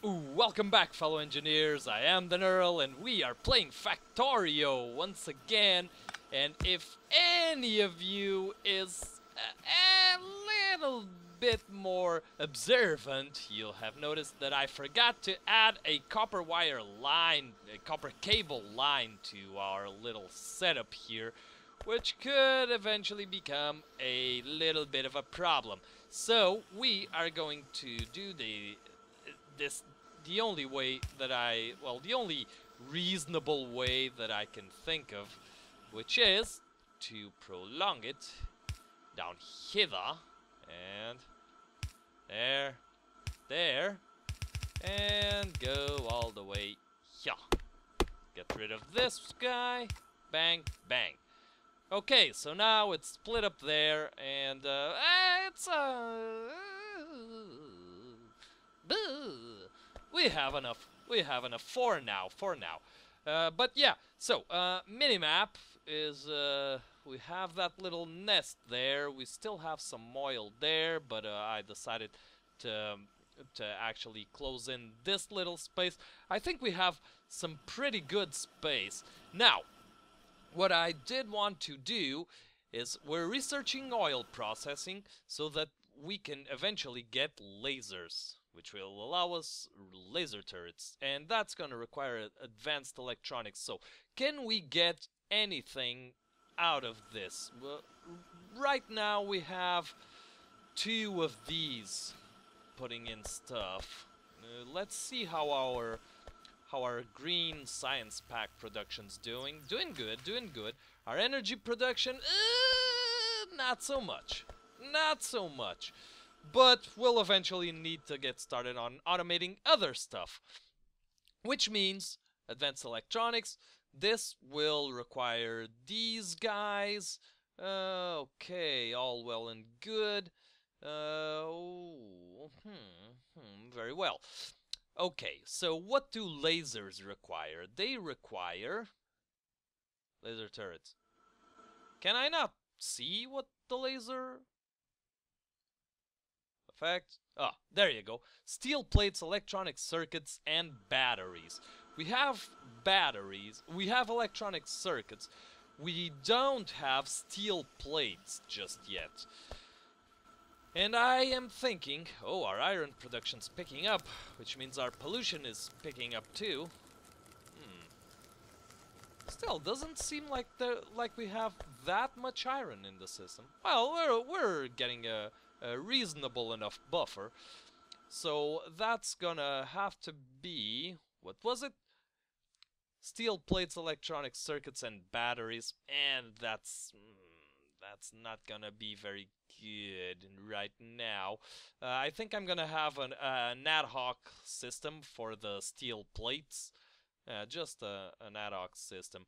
Welcome back, fellow engineers. I am the Earl, and we are playing Factorio once again. And if any of you is a little bit more observant, you'll have noticed that I forgot to add a copper wire line, a copper cable line to our little setup here, which could eventually become a little bit of a problem. So we are going to do the only way that the only reasonable way that I can think of, which is to prolong it down hither, and there, and go all the way here. Get rid of this guy, bang, bang. Okay, so now it's split up there, and we have enough. We have enough for now. But yeah, so minimap is we have that little nest there. We still have some oil there, but I decided to actually close in this little space. I think we have some pretty good space now. What I did want to do is we're researching oil processing so that we can eventually get lasers, which will allow us laser turrets, and that's going to require advanced electronics. So can we get anything out of this? Well, right now we have 2 of these putting in stuff. Let's see how our green science pack production's doing. Doing good. Our energy production, not so much. But we'll eventually need to get started on automating other stuff. Which means advanced electronics. This will require these guys. Okay, all well and good. Very well. Okay, so what do lasers require? They require laser turrets. Can I not see what the laser effect? Ah, there you go. Steel plates, electronic circuits, and batteries. We have batteries, we have electronic circuits. We don't have steel plates just yet. And I am thinking, oh, our iron production's picking up, which means our pollution is picking up too. Still, doesn't seem like we have that much iron in the system. Well, we're getting a reasonable enough buffer, so that's gonna have to be, what was it? Steel plates, electronic circuits, and batteries, and that's not gonna be very good right now. I think I'm gonna have an ad hoc system for the steel plates, just an ad hoc system.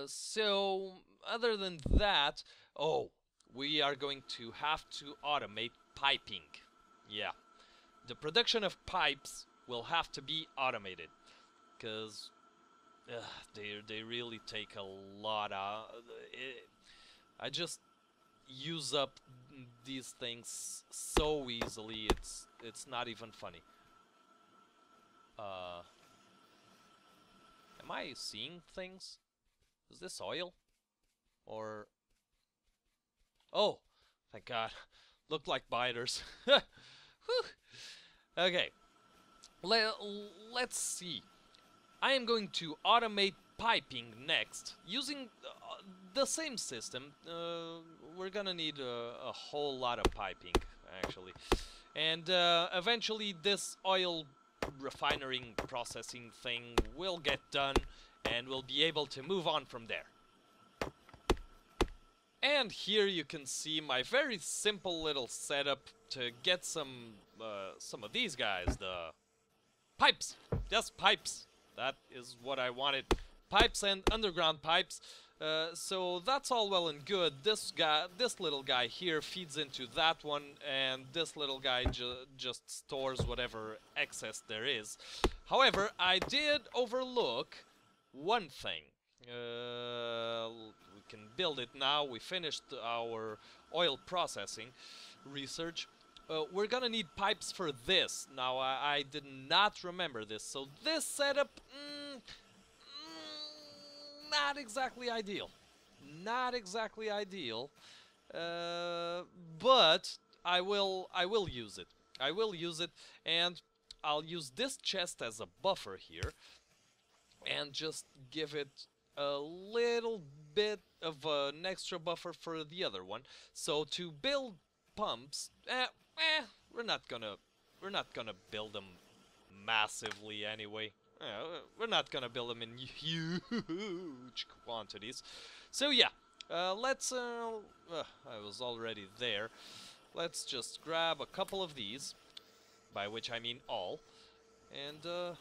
So other than that, oh, we are going to have to automate piping. Yeah, the production of pipes will have to be automated, because they really take a lot out. I just use up these things so easily, it's not even funny. Am I seeing things? Is this oil? Or... oh, thank God. Looked like biters. Okay, let's see. I am going to automate piping next using the same system. We're gonna need a whole lot of piping, actually, and eventually this oil refining processing thing will get done, and we'll be able to move on from there. And here you can see my very simple little setup to get some of these guys, the pipes. Just pipes. That is what I wanted. Pipes and underground pipes. So that's all well and good. This little guy here feeds into that one, and this little guy just stores whatever excess there is. However, I did overlook one thing. We can build it now. We finished our oil processing research. we're gonna need pipes for this. Now, I did not remember this, so this setup, not exactly ideal. Not exactly ideal, but I will use it. I will use it, and I'll use this chest as a buffer here, and just give it a little bit of an extra buffer for the other one. So to build pumps, we're not gonna build them massively anyway. We're not gonna build them in huge quantities. So yeah, let's. I was already there. Let's just grab a couple of these, by which I mean all, and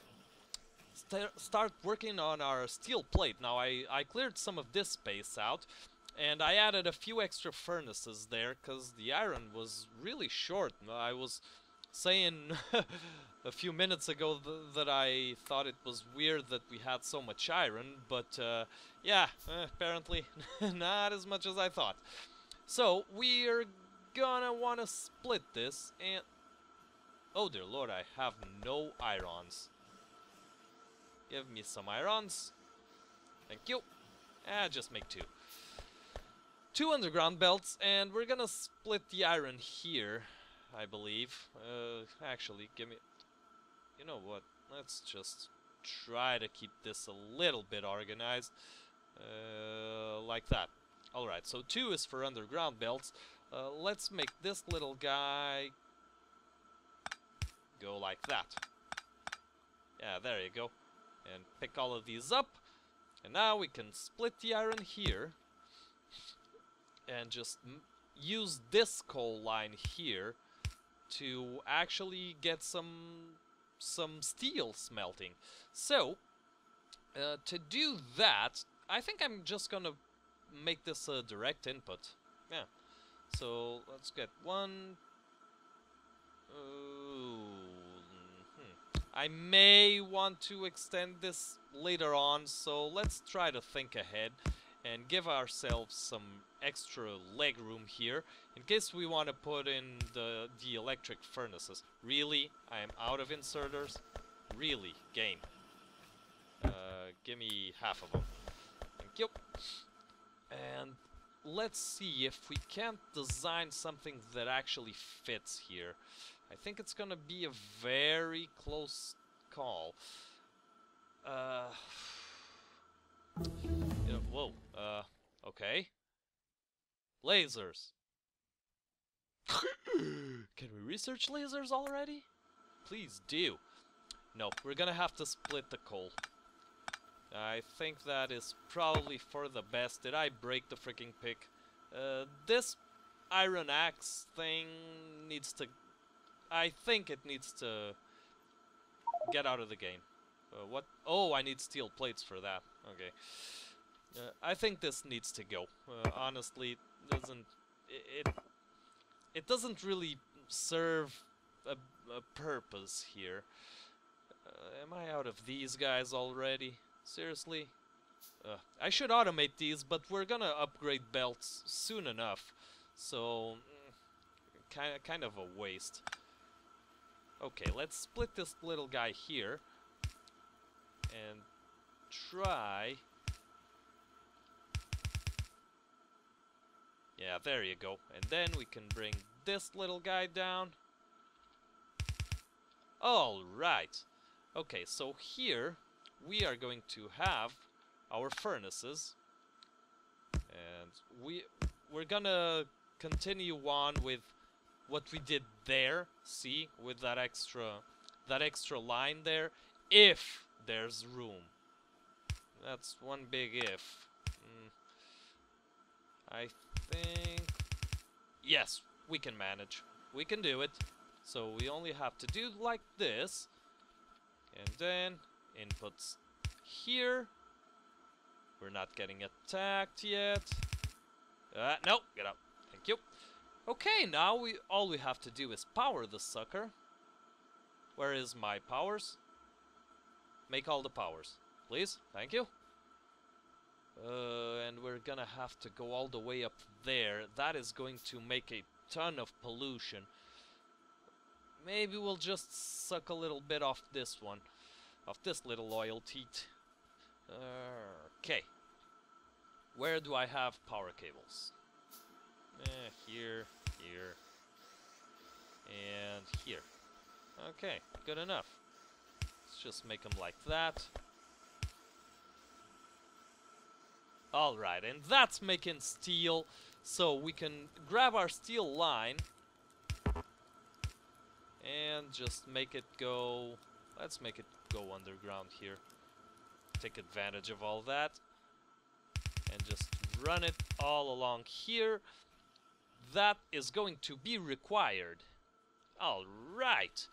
start working on our steel plate. Now I cleared some of this space out, and I added a few extra furnaces there because the iron was really short. I was saying a few minutes ago that I thought it was weird that we had so much iron, but yeah, apparently not as much as I thought. So we're gonna want to split this, and oh dear lord, I have no irons. Give me some irons. Thank you. Just make two. Two underground belts, and we're gonna split the iron here, I believe. Actually, give me... You know what? Let's just try to keep this a little bit organized. Like that. Alright, so 2 is for underground belts. Let's make this little guy go like that. Yeah, there you go. And pick all of these up. And now we can split the iron here. And just use this coal line here to actually get some steel smelting. So, to do that, I think I'm just gonna make this a direct input. Yeah. So, let's get one... I may want to extend this later on, so let's try to think ahead and give ourselves some extra leg room here in case we want to put in the electric furnaces. Really? I am out of inserters? Really? Game. Give me half of them. Thank you. And let's see if we can't design something that actually fits here. I think it's gonna be a very close call. Whoa, okay. Lasers. Can we research lasers already? Please do. No, we're gonna have to split the coal. I think that is probably for the best. Did I break the freaking pick? This iron axe thing needs to... I think it needs to get out of the game. What? Oh, I need steel plates for that. Okay. I think this needs to go. Honestly, it doesn't really serve a purpose here. Am I out of these guys already? Seriously? I should automate these, but we're gonna upgrade belts soon enough. So, kind of a waste. Okay, let's split this little guy here and try... Yeah, there you go. And then we can bring this little guy down. Alright. Okay, so here we are going to have our furnaces. And we're gonna continue on with what we did there, see, with that extra line there, if there's room. That's one big if. I think... Yes, we can manage. We can do it. So we only have to do like this. And then inputs here. We're not getting attacked yet. No, get up. Thank you. Okay, now all we have to do is power the sucker. Where is my powers? Make all the powers, please. Thank you. And we're gonna have to go all the way up there. That is going to make a ton of pollution. maybe we'll just suck a little bit off this one. Of this little oil teat. Okay. Where do I have power cables? Here, here, and here. Okay, good enough. Let's just make them like that. Alright, and that's making steel, so we can grab our steel line and just make it go... Let's make it go underground here. Take advantage of all that. And just run it all along here. That is going to be required. Alright.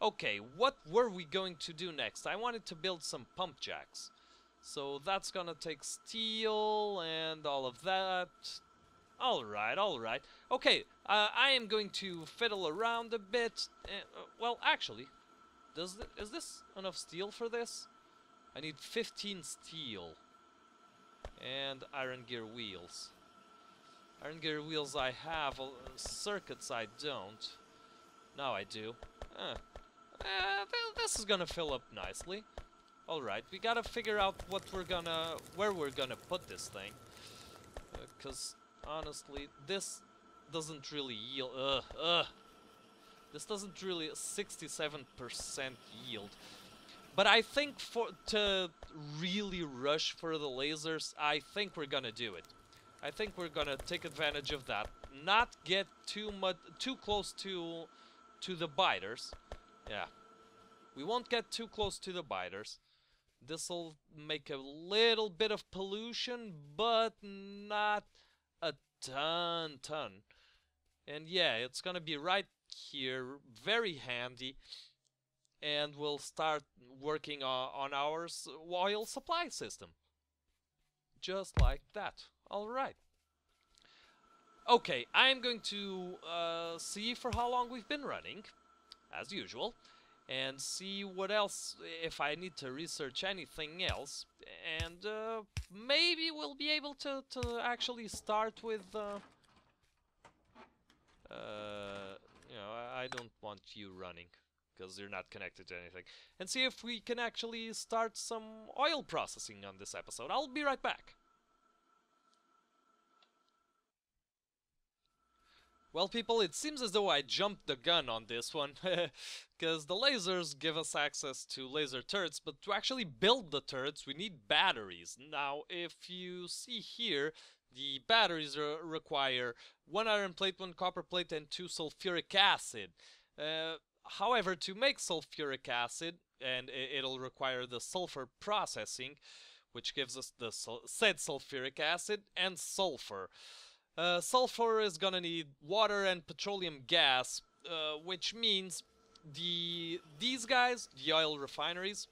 Okay, what were we going to do next? I wanted to build some pump jacks. So that's gonna take steel and all of that. Alright, alright. Okay, I am going to fiddle around a bit. Well, actually, is this enough steel for this? I need 15 steel. And iron gear wheels. Iron gear wheels I have, circuits I don't. Now I do. This is gonna fill up nicely. Alright, we gotta figure out where we're gonna put this thing. Cause honestly, this doesn't really yield. This doesn't really 67% yield. But I think to really rush for the lasers, I think we're gonna do it. I think we're gonna take advantage of that. Not get too close to the biters. Yeah. We won't get too close to the biters. This'll make a little bit of pollution, but not a ton. And yeah, it's gonna be right here, very handy. And we'll start working on our oil supply system. Just like that. Alright. Okay, I'm going to see for how long we've been running, as usual, and see what else, if I need to research anything else, and maybe we'll be able to actually start with, you know, I don't want you running, because you're not connected to anything, and see if we can actually start some oil processing on this episode. I'll be right back. Well, people, it seems as though I jumped the gun on this one, because the lasers give us access to laser turrets, but to actually build the turrets, we need batteries. Now, if you see here, the batteries require 1 iron plate, 1 copper plate, and 2 sulfuric acid. However, to make sulfuric acid, and it'll require the sulfur processing, which gives us the said sulfuric acid and sulfur. Sulfur is gonna need water and petroleum gas, which means these guys, the oil refineries,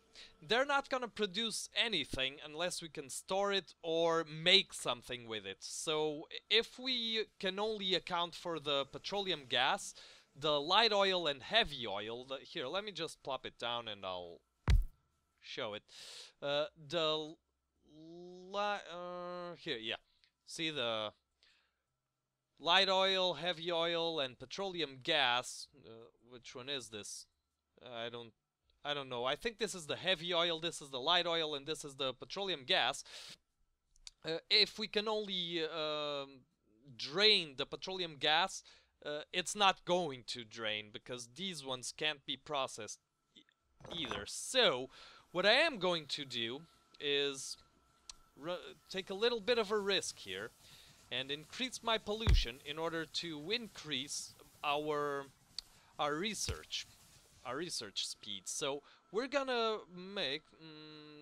they're not gonna produce anything unless we can store it or make something with it. So if we can only account for the petroleum gas, the light oil and heavy oil, here, let me just plop it down and I'll show it. Here, yeah, see the light oil, heavy oil, and petroleum gas. Which one is this? I don't know. I think this is the heavy oil, this is the light oil, and this is the petroleum gas. If we can only drain the petroleum gas, it's not going to drain, because these ones can't be processed either. So, what I am going to do is take a little bit of a risk here and increase my pollution in order to increase our research speed. So we're gonna make,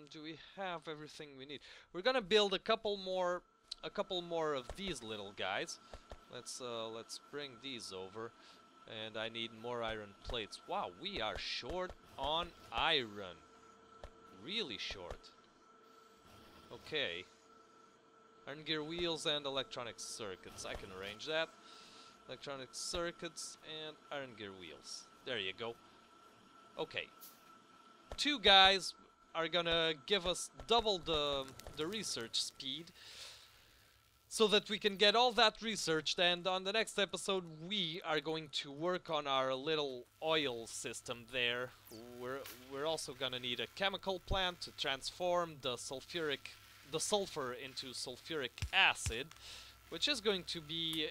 do we have everything we need? We're gonna build a couple more of these little guys. Let's bring these over, and I need more iron plates. Wow, we are short on iron, really short. Okay. Iron gear wheels and electronic circuits. I can arrange that. Electronic circuits and iron gear wheels. There you go. Okay. 2 guys are gonna give us double the research speed. so that we can get all that researched. And on the next episode, we are going to work on our little oil system there. We're also gonna need a chemical plant to transform the sulfur into sulfuric acid, which is going to be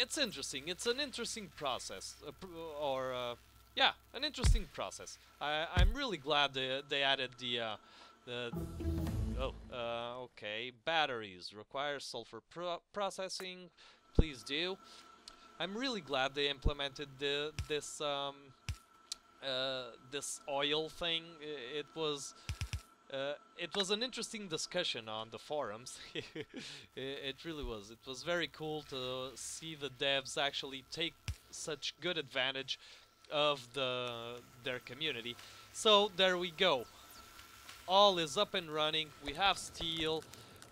it's interesting. It's an interesting process, yeah, an interesting process. I'm really glad they added the okay. Batteries require sulfur processing. Please do. I'm really glad they implemented this oil thing. It was an interesting discussion on the forums. It really was. It was very cool to see the devs actually take such good advantage of their community. So there we go. All is up and running. We have steel.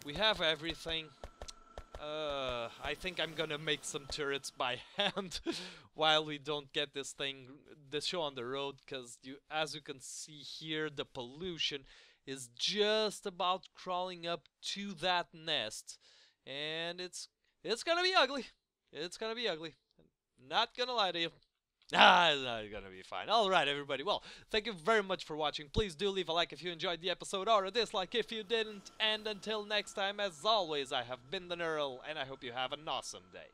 We have everything. I think I'm gonna make some turrets by hand while we don't get this show on the road, because as you can see here, the pollution is just about crawling up to that nest, and it's gonna be ugly. It's gonna be ugly. Not gonna lie to you. It's not gonna be fine. Alright, everybody. Well, thank you very much for watching. Please do leave a like if you enjoyed the episode, or a dislike if you didn't. And until next time, as always, I have been the Neural, and I hope you have an awesome day.